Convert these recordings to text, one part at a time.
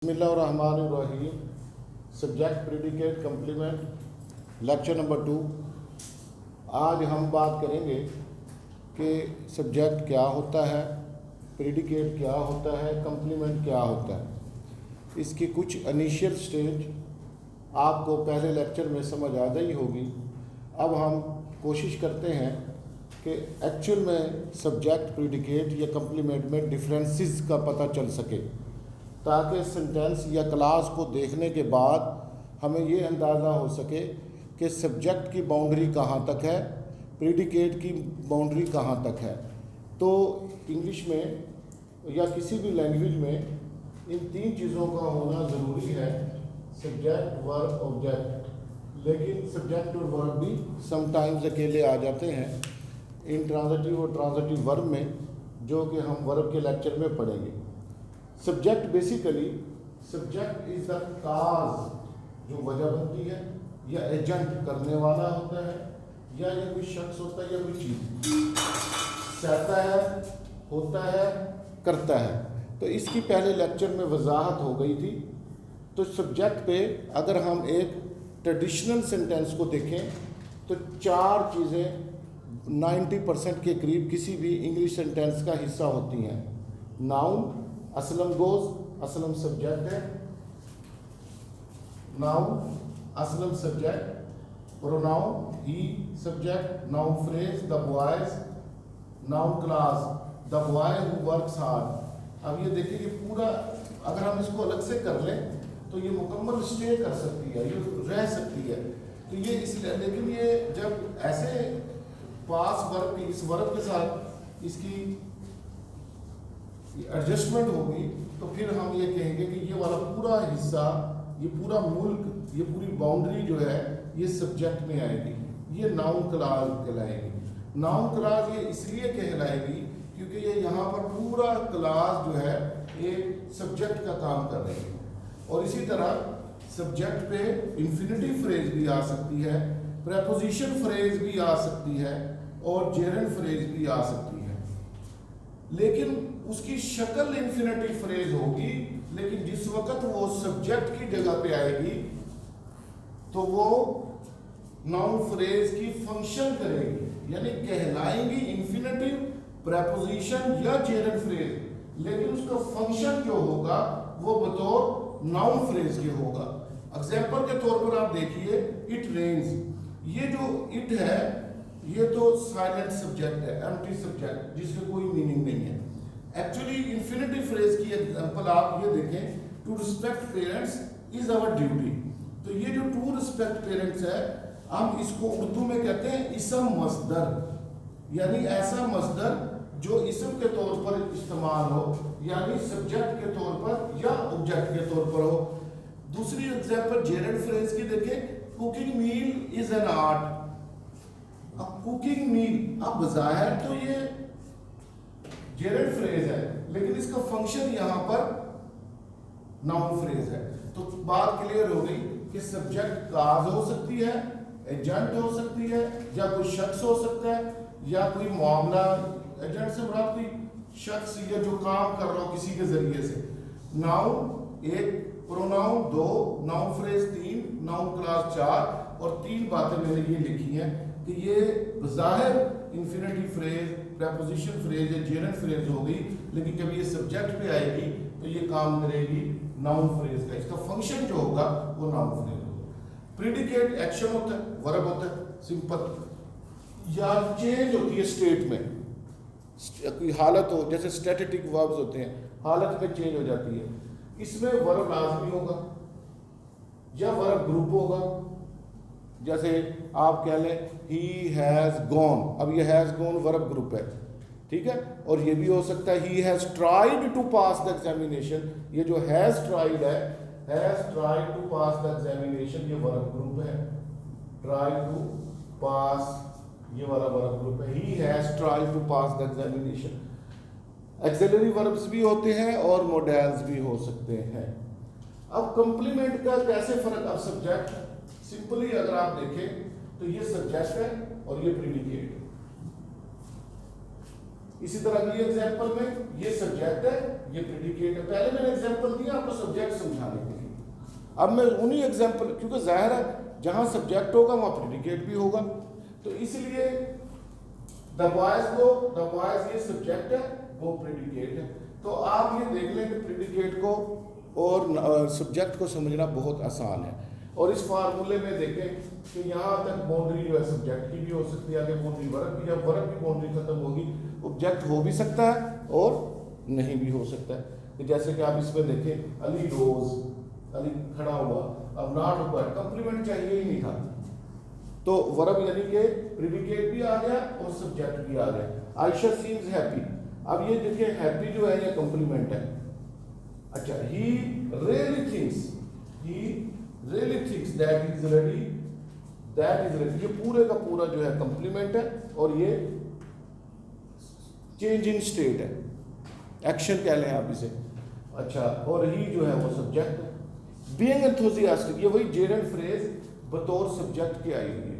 बिस्मिल्लाहिर्रहमानिर्रहीम। Subject predicate complement lecture number 2। आज हम बात करेंगे कि सब्जेक्ट क्या होता है, प्रेडिकेट क्या होता है, कम्प्लीमेंट क्या होता है। इसकी कुछ इनिशियल स्टेज आपको पहले लेक्चर में समझ आ गई होगी। अब हम कोशिश करते हैं कि एक्चुअल में सब्जेक्ट प्रेडिकेट या कम्प्लीमेंट में डिफरेंसेस का पता चल सके, ताकि सेंटेंस या क्लास को देखने के बाद हमें ये अंदाज़ा हो सके कि सब्जेक्ट की बाउंड्री कहाँ तक है, प्रेडिकेट की बाउंड्री कहाँ तक है। तो इंग्लिश में या किसी भी लैंग्वेज में इन तीन चीज़ों का होना ज़रूरी है, सब्जेक्ट, वर्ब, ऑब्जेक्ट। लेकिन सब्जेक्ट और वर्ब भी समटाइम्स अकेले आ जाते हैं इंट्रांजिटिव और ट्रांजिटिव वर्ब में, जो कि हम वर्ब के लेक्चर में पढ़ेंगे। Subject basically subject is the cause, जो वजह बनती है, या एजेंट करने वाला होता है, या ये कोई शख्स होता है या कोई चीज़ सहता है, होता है, करता है। तो इसकी पहले लेक्चर में वजाहत हो गई थी। तो सब्जेक्ट पे अगर हम एक ट्रेडिशनल सेंटेंस को देखें तो चार चीज़ें 90% के करीब किसी भी इंग्लिश सेंटेंस का हिस्सा होती हैं। Noun, Aslam goes, Aslam subject है, नाउन असलम सब्जेक्ट, प्रोनाउन ही subject, noun phrase the boys, noun clause the boy who works hard. अब ये देखिए कि पूरा अगर हम इसको अलग से कर लें तो ये मुकम्मल स्टे कर सकती है, ये रह सकती है। तो ये इसलिए, लेकिन ये जब ऐसे पास वर्ब की इस वर्ब के साथ इसकी एडजस्टमेंट होगी तो फिर हम ये कहेंगे कि ये वाला पूरा हिस्सा, ये पूरा मुल्क, ये पूरी बाउंड्री जो है ये सब्जेक्ट में आएगी, ये नाउन क्लास कहलाएगी। नाउन क्लास ये इसलिए कहलाएगी क्योंकि ये यहाँ पर पूरा क्लास जो है एक सब्जेक्ट का काम कर रही है। और इसी तरह सब्जेक्ट पे इंफिनिटिव फ्रेज भी आ सकती है, प्रेपोजिशन फ्रेज भी आ सकती है और जेरेंड फ्रेज भी आ सकती है। लेकिन उसकी शक्ल इंफिनिटिव फ्रेज होगी, लेकिन जिस वक्त वो सब्जेक्ट की जगह पे आएगी तो वो नाउन फ्रेज की फंक्शन करेगी, यानी कहलाएंगी इंफिनिटिव, प्रेपोजिशन या जेरेंड फ्रेज, लेकिन उसका फंक्शन जो होगा वो बतौर नाउन फ्रेज के होगा। एग्जाम्पल के तौर पर आप देखिए, इट रेन्स, ये जो इट है ये तो साइलेंट सब्जेक्ट है, एम्प्टी सब्जेक्ट जिसका कोई मीनिंग नहीं है। एक्चुअली इंफिनिटिव फ्रेज की एग्जांपल आप ये देखें, to respect parents is our duty. तो ये जो टू रिस्पेक्ट पेरेंट्स है, हम इसको उर्दू में कहते हैं इसम मस्दर, यानी ऐसा मस्दर जो इसम के तौर पर इस्तेमाल हो, यानी सब्जेक्ट के तौर पर या ऑब्जेक्ट के तौर पर हो। दूसरी एग्जांपल जेरेंड फ्रेज की देखें, cooking meal is an art. अब कुकिंग मील, अब बज़ाहिर तो ये जेरेंड फ्रेज है, लेकिन इसका फंक्शन यहाँ पर नाउन फ्रेज है। तो बात क्लियर हो गई कि सब्जेक्ट काज हो सकती है, एजेंट हो सकती है, या कोई शख्स हो सकता है, या कोई मामला, एजेंट से मुराद कोई शख्स या जो काम कर रहा हो किसी के जरिए से। Noun 1, pronoun 2, noun phrase 3, noun class 4, और 3 बातें मैंने ये लिखी हैं कि ये ज़ाहिर इंफिनिटिव फ्रेज, प्रेपोजिशन फ्रेज या जेरेंड फ्रेज होगी, लेकिन जब ये सब्जेक्ट पे आएगी तो ये काम करेगी नाउन फ्रेज का, इसका फंक्शन जो होगा वो नाउन फ्रेज होगा। प्रेडिकेट एक्शन होता है, वर्ब होता है सिंपल, या चेंज होती है स्टेट में, कोई हालत हो, जैसे स्टैटिक वर्ब्स होते हैं, हालत में चेंज हो जाती है, इसमें वर्ब लाजमी होगा या वर्ब ग्रुप होगा। जैसे आप कह लें ही हैज़ गॉन, अब ये हैज़ गॉन वर्ब ग्रुप है, ठीक है। और ये भी हो सकता है he has tried to pass the examination, ये जो हैज़ ट्राइड है, has tried to pass the examination, ये वर्ब ग्रुप है। ट्राई टू पास, ये वाला वर्ब ग्रुप है। He has tried to pass the examination. Auxiliary verbs भी होते हैं और मॉडेल्स भी हो सकते हैं। अब कंप्लीमेंट का कैसे फर्क, अब सब्जेक्ट सिंपली अगर आप देखें तो ये सब्जेक्ट है और ये प्रेडिकेट है। इसी तरह की एग्जाम्पल में ये सब्जेक्ट है, ये प्रेडिकेट है। पहले मैंने एग्जाम्पल दिया आपको सब्जेक्ट समझाने के लिए, अब मैं उन्हीं एग्जाम्पल, क्योंकि जाहिर है जहाँ सब्जेक्ट होगा वहाँ प्रेडिकेट भी होगा, तो इसलिए द बॉयज ये सब्जेक्ट है, वो प्रेडिकेट है। तो आप ये देख लें कि प्रेडिकेट को और सब्जेक्ट को समझना बहुत आसान है। और इस फार्मूले में देखें कि यहाँ तक बाउंड्री जो है सब्जेक्ट की भी हो सकती है, आगे बाउंड्री वर्ब की, जब वर्ब की बाउंड्री खत्म होगी ऑब्जेक्ट हो भी सकता है और नहीं भी हो सकता है। कि जैसे कि आप इसमें देखें अली रोज, अली खड़ा हुआ, अब नॉट ऊपर कंप्लीमेंट चाहिए ही नहीं था, तो वर्ब यानी कि प्रेडिकेट भी आ गया और सब्जेक्ट भी आ गया। आयशा सीम्स हैप्पी, अब ये देखिए हैप्पी जो है ये कंप्लीमेंट है। अच्छा, he really thinks that is ready, ये पूरे का पूरा जो है कंप्लीमेंट है और ये चेंज इन स्टेट है, एक्शन कह लें आप इसे। अच्छा, और ही जो है वो सब्जेक्ट है। बीइंग एंथुसियास्टिक, ये वही जेरंड फ्रेज बतौर सब्जेक्ट के आई हुई है।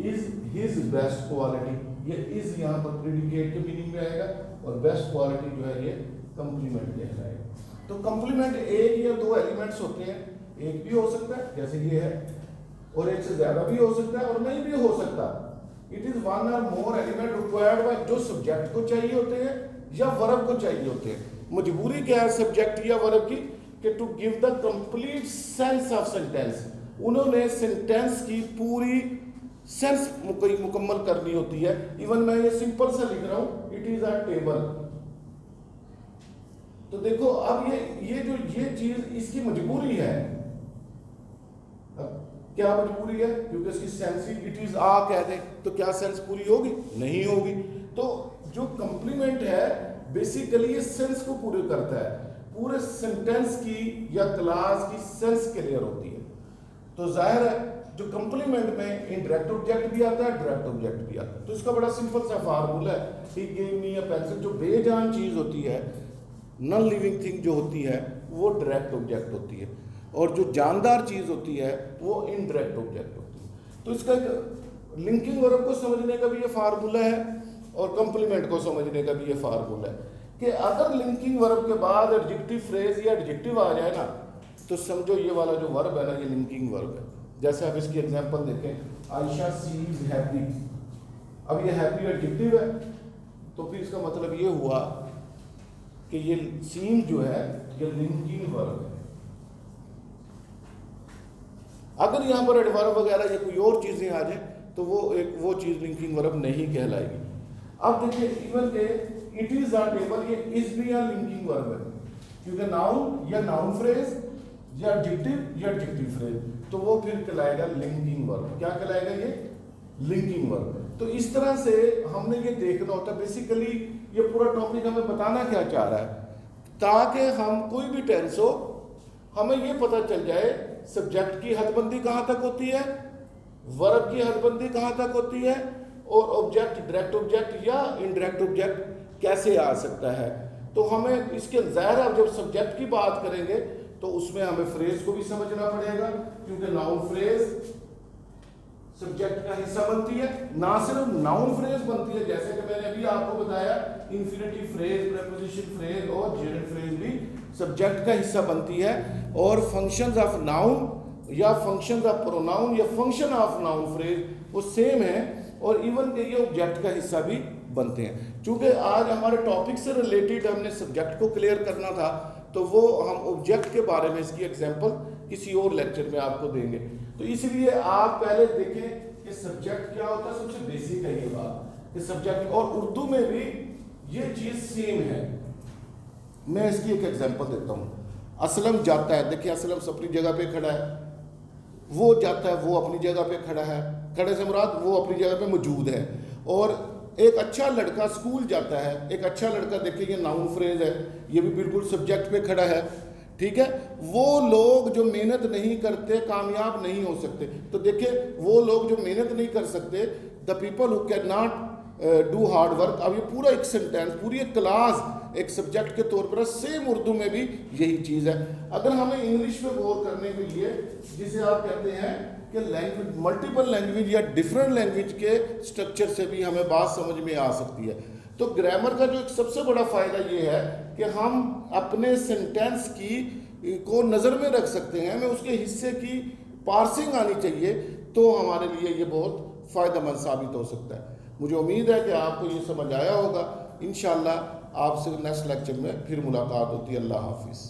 इज हिज बेस्ट क्वालिटी, ये इज यहाँ पर प्रेडिकेट के मीनिंग में आएगा और बेस्ट क्वालिटी जो है ये कंप्लीमेंट कहलाएगा। तो कंप्लीमेंट एक या दो एलिमेंट्स होते हैं, एक भी हो सकता है जैसे ये है, और एक से ज्यादा भी हो सकता है और नहीं भी हो सकता। इट इज वन और मोर एलिमेंट रिक्वायर्ड बाय, जो सब्जेक्ट को चाहिए होते हैं या वर्ब को चाहिए होते हैं। मजबूरी क्या है सब्जेक्ट या वर्ब की, कि to give the complete sense of sentence, उन्होंने सेंटेंस की पूरी सेंस मुकम्मल करनी होती है। इवन मैं ये सिंपल सा लिख रहा हूं, इट इज अ टेबल, तो देखो अब ये चीज इसकी मजबूरी है। अब क्या मजबूरी है, क्योंकि इसकी सेंस ही इट इज आ कह दे तो क्या सेंस पूरी होगी, नहीं होगी। तो जो कंप्लीमेंट है बेसिकली ये सेंस को पूरे करता है, पूरे सेंटेंस की या क्लास की सेंस क्लियर होती है। तो जाहिर है जो कंप्लीमेंट में इनडायरेक्ट ऑब्जेक्ट भी आता है, डायरेक्ट ऑब्जेक्ट भी आता है। तो इसका बड़ा सिंपल सा फार्मूला है, ही गिव मी अ पेंसिल, जो बेजान चीज होती है, नॉन लिविंग थिंग जो होती है वो डायरेक्ट ऑब्जेक्ट होती है, और जो जानदार चीज होती है वो इनडायरेक्ट ऑब्जेक्ट होती है। तो इसका लिंकिंग वर्ब को समझने का भी ये फार्मूला है और कंप्लीमेंट को समझने का भी ये फार्मूला है कि अगर लिंकिंग वर्ब के बाद एडजेक्टिव फ्रेज या एडजेक्टिव आ जाए ना, तो समझो ये वाला जो वर्ब है ना ये लिंकिंग वर्ब है। जैसे आप इसकी एग्जांपल देखें, आयशा सीज हैप्पी, अब ये हैप्पी एडजेक्टिव है, तो फिर इसका मतलब ये हुआ कि ये सीम जो है ये लिंकिंग वर्ब है। अगर यहाँ पर एडवर्ब वगैरह या कोई और चीजें आ जाए तो वो चीज लिंकिंग वर्ब नहीं कहलाएगी। अब देखिए इवन के इट इज अ टेबल, ये इज भी या लिंकिंग वर्ब है, क्योंकि नाउन या नाउन फ्रेज या एडजेक्टिव फ्रेज, तो वो फिर कहलाएगा लिंकिंग वर्ब। क्या कहलाएगा ये, लिंकिंग वर्ब। तो इस तरह से हमने ये देखना होता है। बेसिकली ये पूरा टॉपिक हमें बताना क्या चाह रहा है, ताकि हम कोई भी टेंस हो हमें ये पता चल जाए सब्जेक्ट की हदबंदी कहाँ तक होती है, वर्ब की हदबंदी कहाँ तक होती है, और ऑब्जेक्ट डायरेक्ट ऑब्जेक्ट या इनडायरेक्ट ऑब्जेक्ट कैसे आ सकता है। तो हमें इसके ज़ाहिर अब जब सब्जेक्ट की बात करेंगे तो उसमें हमें फ्रेज को भी समझना पड़ेगा, क्योंकि नाउन फ्रेज सब्जेक्ट का हिस्सा बनती है। ना सिर्फ नाउन फ्रेज बनती है, जैसे कि मैंने अभी आपको बताया इंफिनिटिव फ्रेज, प्रीपोजिशन फ्रेज और जेरेंट फ्रेज भी सब्जेक्ट का हिस्सा बनती है। और फंक्शंस ऑफ नाउन या फंक्शंस ऑफ प्रोनाउन या फंक्शन ऑफ नाउन फ्रेज वो सेम है, और इवन के ये ऑब्जेक्ट का हिस्सा भी बनते हैं। चूंकि आज हमारे टॉपिक से रिलेटेड हमने सब्जेक्ट को क्लियर करना था, तो वो हम ऑब्जेक्ट के बारे में इसकी एग्जांपल किसी और लेक्चर में आपको देंगे। तो इसलिए आप पहले देखें कि सब्जेक्ट क्या होता है, सबसे बेसिक है ये बात कि सब्जेक्ट, और उर्दू में भी ये चीज सेम है। मैं इसकी एक एग्जांपल देता हूँ। असलम जाता है, देखिए असलम अपनी जगह पे खड़ा है, वो जाता है वो अपनी जगह पे खड़ा है, खड़े से मुराद वो अपनी जगह पे मौजूद है। और एक अच्छा लड़का स्कूल जाता है, एक अच्छा लड़का देखिए ये नाउन फ्रेज है, ये भी बिल्कुल सब्जेक्ट पे खड़ा है, ठीक है। वो लोग जो मेहनत नहीं करते कामयाब नहीं हो सकते। तो देखिए वो लोग जो मेहनत नहीं कर सकते, the people who can not do hard work. अब ये पूरा एक सेंटेंस, पूरी एक क्लास एक सब्जेक्ट के तौर पर, सेम उर्दू में भी यही चीज़ है। अगर हमें इंग्लिश में गौर करने के लिए, जिसे आप कहते हैं कि लैंग्वेज, मल्टीपल लैंग्वेज या डिफरेंट लैंग्वेज के स्ट्रक्चर से भी हमें बात समझ में आ सकती है। तो ग्रामर का जो एक सबसे बड़ा फ़ायदा ये है कि हम अपने सेंटेंस की को नज़र में रख सकते हैं, हमें उसके हिस्से की पार्सिंग आनी चाहिए, तो हमारे लिए ये बहुत फ़ायदेमंद साबित हो सकता है। मुझे उम्मीद है कि आपको ये समझ आया होगा। इंशाअल्लाह आपसे नेक्स्ट लेक्चर में फिर मुलाकात होती है। अल्लाह हाफिज़।